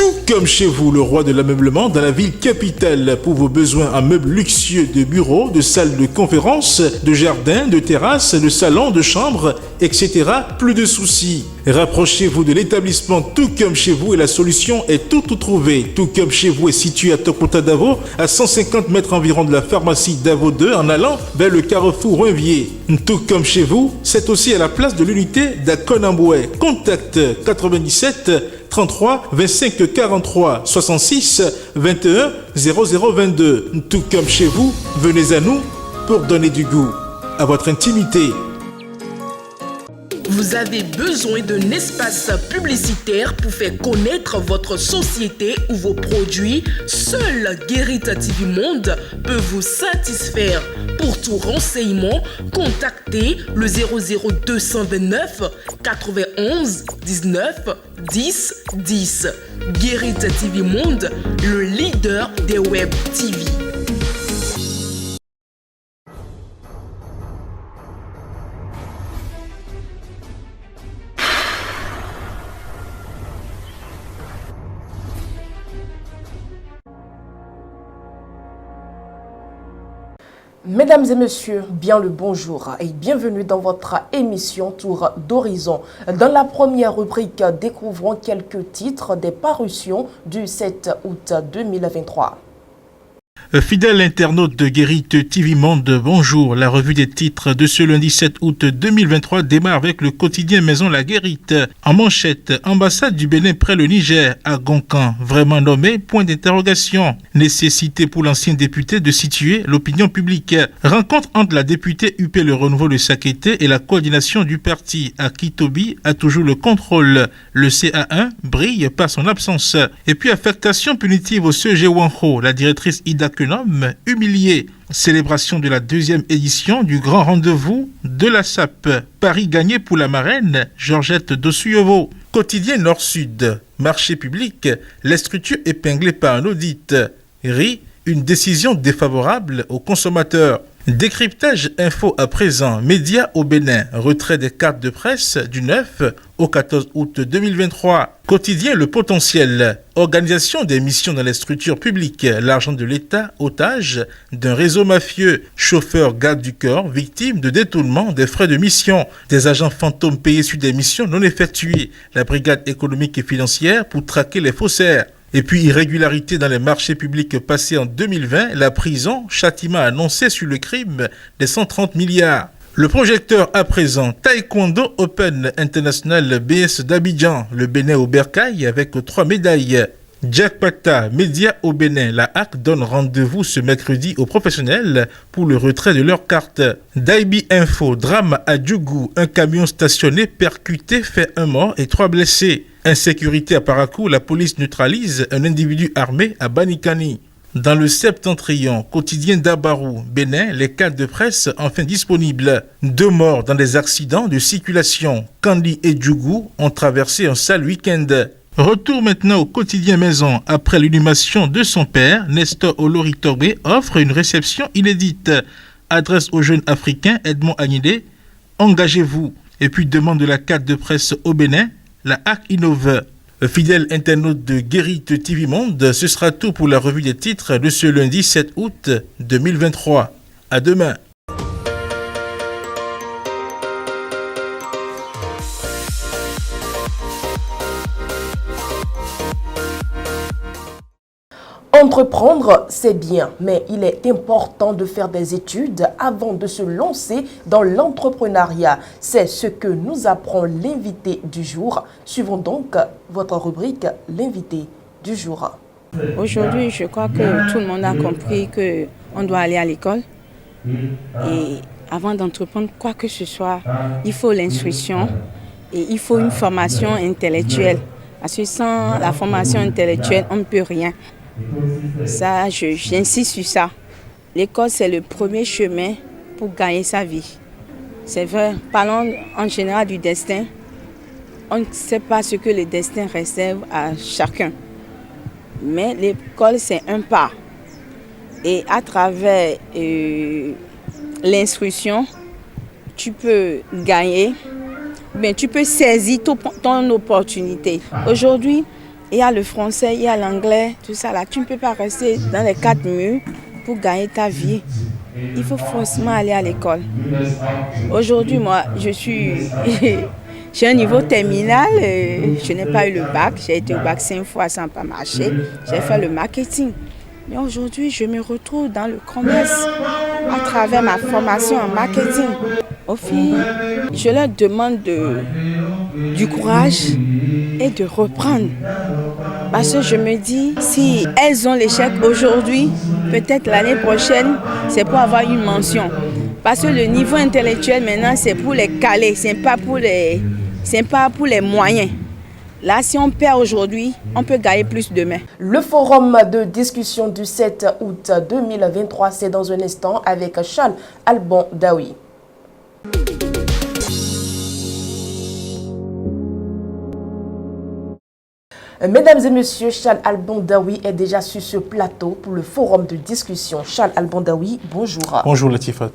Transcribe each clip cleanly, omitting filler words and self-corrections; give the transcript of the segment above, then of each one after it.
Tout comme chez vous, le roi de l'ameublement dans la ville capitale. Pour vos besoins en meubles luxueux de bureaux, de salles de conférences, de jardins, de terrasses, de salons, de chambres, etc. Plus de soucis. Rapprochez-vous de l'établissement Tout comme chez vous et la solution est tout trouvée. Tout comme chez vous est situé à Tokota Davo, à 150 mètres environ de la pharmacie Davo 2 en allant vers le carrefour Renvier. Tout comme chez vous, c'est aussi à la place de l'unité d'Akonamboué. Contact 97 33 25 43 66 21 0022. Tout comme chez vous, venez à nous pour donner du goût à votre intimité. Vous avez besoin d'un espace publicitaire pour faire connaître votre société ou vos produits? Seul Guérit TV Monde peut vous satisfaire. Pour tout renseignement, contactez le 00229 91 19 10 10. Guérit TV Monde, le leader des web TV. Mesdames et messieurs, bien le bonjour et bienvenue dans votre émission Tour d'Horizon. Dans la première rubrique, découvrons quelques titres des parutions du 7 août 2023. Fidèle internaute de Guérit TV Monde, bonjour. La revue des titres de ce lundi 7 août 2023 démarre avec le quotidien Maison La Guérite. En manchette, ambassade du Bénin près le Niger à Goncan, vraiment nommé, point d'interrogation. Nécessité pour l'ancien député de situer l'opinion publique. Rencontre entre la députée UP Le Renouveau de Sakété et la coordination du parti. Akitobi a toujours le contrôle. Le CA1 brille par son absence. Et puis affectation punitive au CG Wanho, la directrice Ida Kenom, humiliée. Célébration de la deuxième édition du grand rendez-vous de la SAP. Paris gagné pour la marraine Georgette Dossuyevo. Quotidien Nord-Sud. Marché public. Les structures épinglées par un audit. RI. Une décision défavorable aux consommateurs. Décryptage info à présent. Médias au Bénin. Retrait des cartes de presse du 9 au 14 août 2023. Quotidien Le Potentiel. Organisation des missions dans les structures publiques. L'argent de l'État, otage d'un réseau mafieux. Chauffeur garde du corps, victime de détournement des frais de mission. Des agents fantômes payés sur des missions non effectuées. La brigade économique et financière pour traquer les faussaires. Et puis, irrégularité dans les marchés publics passés en 2020, la prison, châtiment annoncé sur le crime des 130 milliards. Le projecteur à présent, Taekwondo Open International BS d'Abidjan, le Bénin au Bercail avec 3 médailles. Jack Pata, médias au Bénin, la HAC donne rendez-vous ce mercredi aux professionnels pour le retrait de leurs cartes. Daibi Info, drame à Djougou, un camion stationné percuté fait 1 mort et 3 blessés. Insécurité à Parakou, la police neutralise un individu armé à Banikani. Dans le septentrion, quotidien d'Abarou, Bénin, les cartes de presse enfin disponibles. 2 morts dans des accidents de circulation. Kandi et Djougou ont traversé un sale week-end. Retour maintenant au quotidien Maison. Après l'inhumation de son père, Nestor Olori Togbé offre une réception inédite. Adresse aux jeunes africains, Edmond Agnidé, engagez-vous. Et puis demande de la carte de presse au Bénin, la HAC innove. Fidèle internaute de Guérit TV Monde, ce sera tout pour la revue des titres de ce lundi 7 août 2023. À demain. Entreprendre, c'est bien, mais il est important de faire des études avant de se lancer dans l'entrepreneuriat. C'est ce que nous apprend l'invité du jour. Suivons donc votre rubrique, l'invité du jour. Aujourd'hui, je crois que tout le monde a compris qu'on doit aller à l'école. Et avant d'entreprendre quoi que ce soit, il faut l'instruction et il faut une formation intellectuelle. Parce que sans la formation intellectuelle, on ne peut rien. Ça, j'insiste sur ça. L'école, c'est le premier chemin pour gagner sa vie. C'est vrai, parlons en général du destin. On ne sait pas ce que le destin réserve à chacun. Mais l'école, c'est un pas. Et à travers l'instruction, tu peux gagner, mais tu peux saisir ton opportunité. Aujourd'hui, Il y a le français, il y a l'anglais, tout ça là. Tu ne peux pas rester dans les 4 murs pour gagner ta vie. Il faut forcément aller à l'école. Aujourd'hui, moi, j'ai un niveau terminal. Je n'ai pas eu le bac. J'ai été au bac 5 fois sans pas marcher. J'ai fait le marketing. Mais aujourd'hui, je me retrouve dans le commerce à travers ma formation en marketing. Aux filles, je leur demande du courage et de reprendre. Parce que je me dis, si elles ont l'échec aujourd'hui, peut-être l'année prochaine, c'est pour avoir une mention. Parce que le niveau intellectuel maintenant, c'est pour les caler, c'est pas pour les moyens. Là, si on perd aujourd'hui, on peut gagner plus demain. Le forum de discussion du 7 août 2023, c'est dans un instant avec Charles Alban Daoui. Mesdames et messieurs, Charles Alban Daoui est déjà sur ce plateau pour le forum de discussion. Charles Alban Daoui, bonjour. Bonjour Latifa.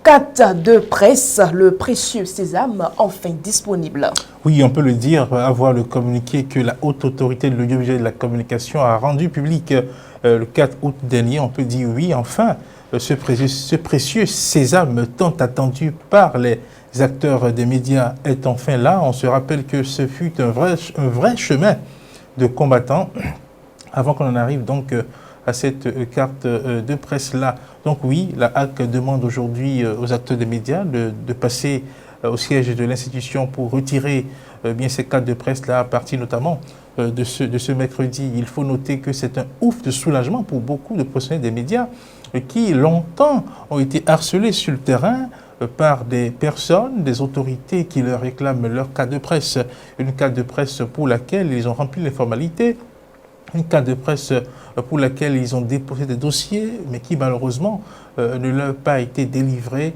Carte de presse, le précieux sésame, enfin disponible. Oui, on peut le dire, avoir le communiqué que la haute autorité de l'audiovisuel et de la communication a rendu public le 4 août dernier. On peut dire oui, enfin, ce précieux sésame tant attendu par les acteurs des médias est enfin là. On se rappelle que ce fut un vrai chemin de combattants avant qu'on en arrive donc à cette carte de presse-là. Donc oui, la HAC demande aujourd'hui aux acteurs des médias de passer au siège de l'institution pour retirer bien ces cartes de presse-là à partir notamment de ce mercredi. Il faut noter que c'est un ouf de soulagement pour beaucoup de professionnels des médias qui longtemps ont été harcelés sur le terrain par des personnes, des autorités qui leur réclament leur carte de presse. Une carte de presse pour laquelle ils ont rempli les formalités, une carte de presse pour laquelle ils ont déposé des dossiers, mais qui malheureusement ne leur a pas été délivrée,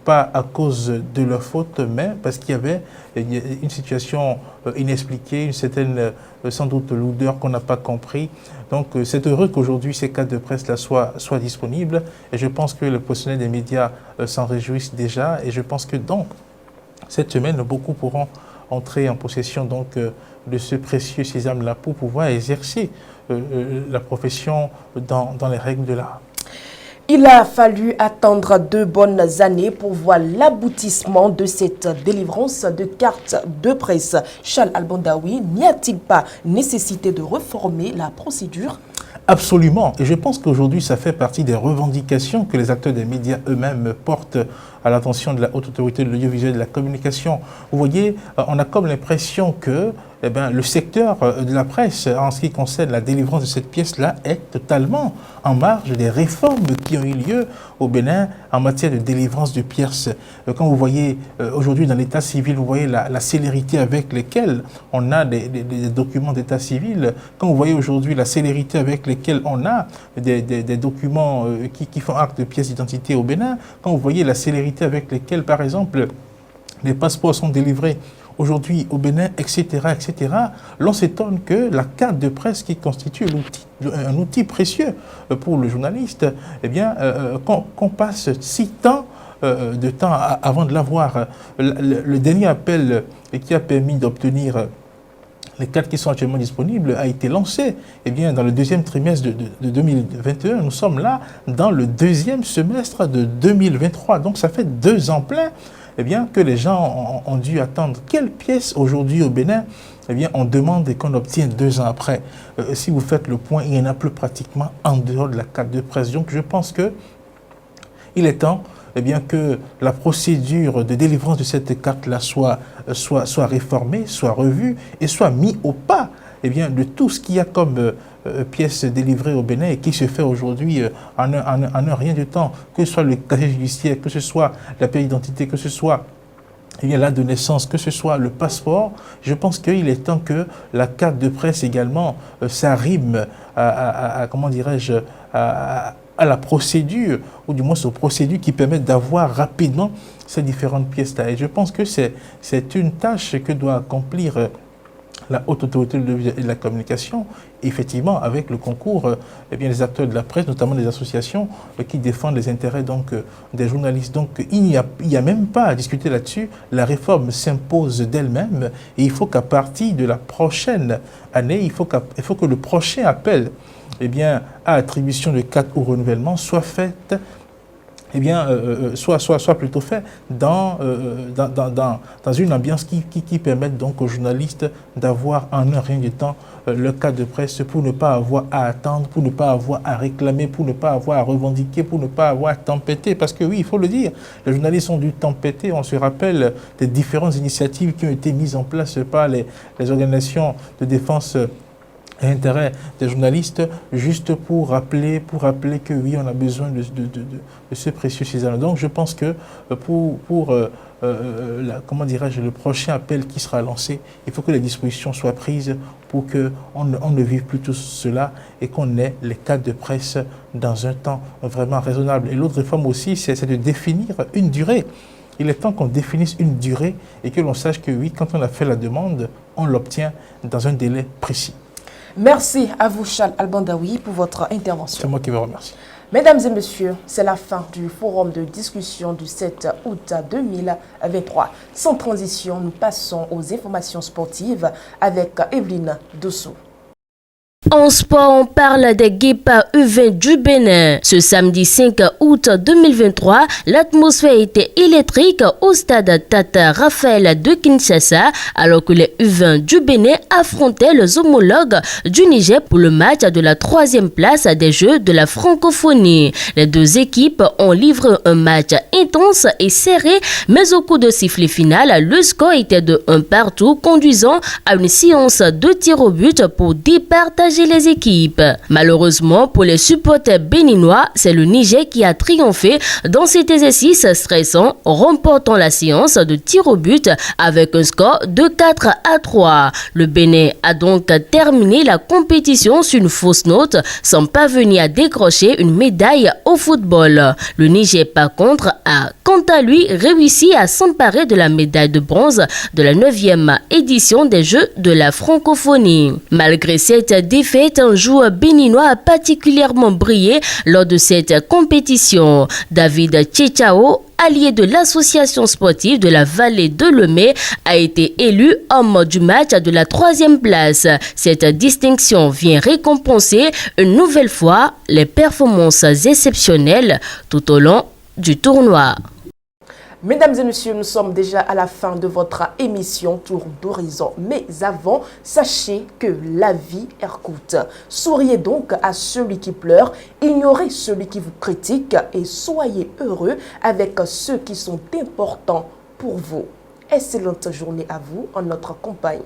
pas à cause de leur faute, mais parce qu'il y avait une situation inexpliquée, une certaine, sans doute, lourdeur qu'on n'a pas compris. Donc c'est heureux qu'aujourd'hui ces cartes de presse-là soient disponibles, et je pense que les professionnels des médias s'en réjouissent déjà, et je pense que donc cette semaine, beaucoup pourront entrer en possession donc de ce précieux sésame-là pour pouvoir exercer la profession dans les règles de l'art. Il a fallu attendre 2 bonnes années pour voir l'aboutissement de cette délivrance de cartes de presse. Charles Alban Daoui, n'y a-t-il pas nécessité de réformer la procédure ? Absolument. Et je pense qu'aujourd'hui, ça fait partie des revendications que les acteurs des médias eux-mêmes portent à l'attention de la haute autorité de l'audiovisuel et de la communication. Vous voyez, on a comme l'impression que le secteur de la presse, en ce qui concerne la délivrance de cette pièce-là, est totalement en marge des réformes qui ont eu lieu au Bénin en matière de délivrance de pièces. Quand vous voyez aujourd'hui dans l'état civil, vous voyez la célérité avec laquelle on a des documents d'état civil. Quand vous voyez aujourd'hui la célérité avec laquelle on a des documents qui font acte de pièces d'identité au Bénin, quand vous voyez la célérité avec lesquelles, par exemple, les passeports sont délivrés aujourd'hui au Bénin, etc., etc., l'on s'étonne que la carte de presse qui constitue un outil précieux pour le journaliste, eh bien, qu'on passe si tant de temps avant de l'avoir. Le dernier appel qui a permis d'obtenir les cartes qui sont actuellement disponibles a été lancé bien, dans le 2e trimestre de 2021. Nous sommes là dans le 2e semestre de 2023. Donc ça fait 2 ans pleins bien, que les gens ont dû attendre. Quelle pièce aujourd'hui au Bénin bien, on demande et qu'on obtient 2 ans après? Si vous faites le point, il n'y en a plus pratiquement en dehors de la carte de presse. Donc je pense qu'il est temps bien, que la procédure de délivrance de cette carte-là soit réformée, soit revue et soit mise au pas bien, de tout ce qu'il y a comme pièces délivrées au Bénin et qui se fait aujourd'hui en un rien de temps, que ce soit le casier judiciaire, que ce soit la pièce d'identité, que ce soit l'acte de naissance, que ce soit le passeport. Je pense qu'il est temps que la carte de presse également s'arrime comment dirais-je, à la procédure, ou du moins aux procédures qui permettent d'avoir rapidement ces différentes pièces-là. Et je pense que c'est une tâche que doit accomplir la haute autorité de la communication, effectivement, avec le concours des acteurs de la presse, notamment des associations qui défendent les intérêts des journalistes. Donc, il n'y a même pas à discuter là-dessus. La réforme s'impose d'elle-même et il faut qu'à partir de la prochaine année, il faut que le prochain appel à attribution de cadre ou renouvellement soit fait soit plutôt fait dans une ambiance qui permette donc aux journalistes d'avoir en un rien de temps le cadre de presse pour ne pas avoir à attendre, pour ne pas avoir à réclamer, pour ne pas avoir à revendiquer, pour ne pas avoir à tempêter. Parce que oui, il faut le dire, les journalistes ont dû tempêter. On se rappelle des différentes initiatives qui ont été mises en place par les organisations de défense et intérêt des journalistes, juste pour rappeler que oui, on a besoin de ce précieux cisaillement. Donc je pense que pour le prochain appel qui sera lancé, il faut que les dispositions soient prises pour qu'on ne vive plus tout cela et qu'on ait les cadres de presse dans un temps vraiment raisonnable. Et l'autre réforme aussi, c'est de définir une durée. Il est temps qu'on définisse une durée et que l'on sache que oui, quand on a fait la demande, on l'obtient dans un délai précis. Merci à vous, Charles Albandaoui, pour votre intervention. C'est moi qui vous remercie. Mesdames et messieurs, c'est la fin du forum de discussion du 7 août 2023. Sans transition, nous passons aux informations sportives avec Evelyne Dossou. En sport, on parle des Guépards U20 du Bénin. Ce samedi 5 août 2023, l'atmosphère était électrique au stade Tata Raphaël de Kinshasa, alors que les U20 du Bénin affrontaient les homologues du Niger pour le match de la 3e place des Jeux de la francophonie. Les deux équipes ont livré un match intense et serré, mais au coup de sifflet final, le score était de 1 partout, conduisant à une séance de tir au but pour départager les équipes. Malheureusement, pour les supporters béninois, c'est le Niger qui a triomphé dans cet exercice stressant, remportant la séance de tir au but avec un score de 4-3. Le Bénin a donc terminé la compétition sur une fausse note, sans parvenir à décrocher une médaille au football. Le Niger, par contre, a quant à lui réussi à s'emparer de la médaille de bronze de la 9e édition des Jeux de la francophonie. Malgré cette défaite, un joueur béninois a particulièrement brillé lors de cette compétition. David Tchechao, allié de l'association sportive de la vallée de Lemay, a été élu homme du match de la 3e place. Cette distinction vient récompenser une nouvelle fois les performances exceptionnelles tout au long du tournoi. Mesdames et messieurs, nous sommes déjà à la fin de votre émission Tour d'horizon. Mais avant, sachez que la vie est courte. Souriez donc à celui qui pleure, ignorez celui qui vous critique et soyez heureux avec ceux qui sont importants pour vous. Excellente journée à vous en notre compagnie.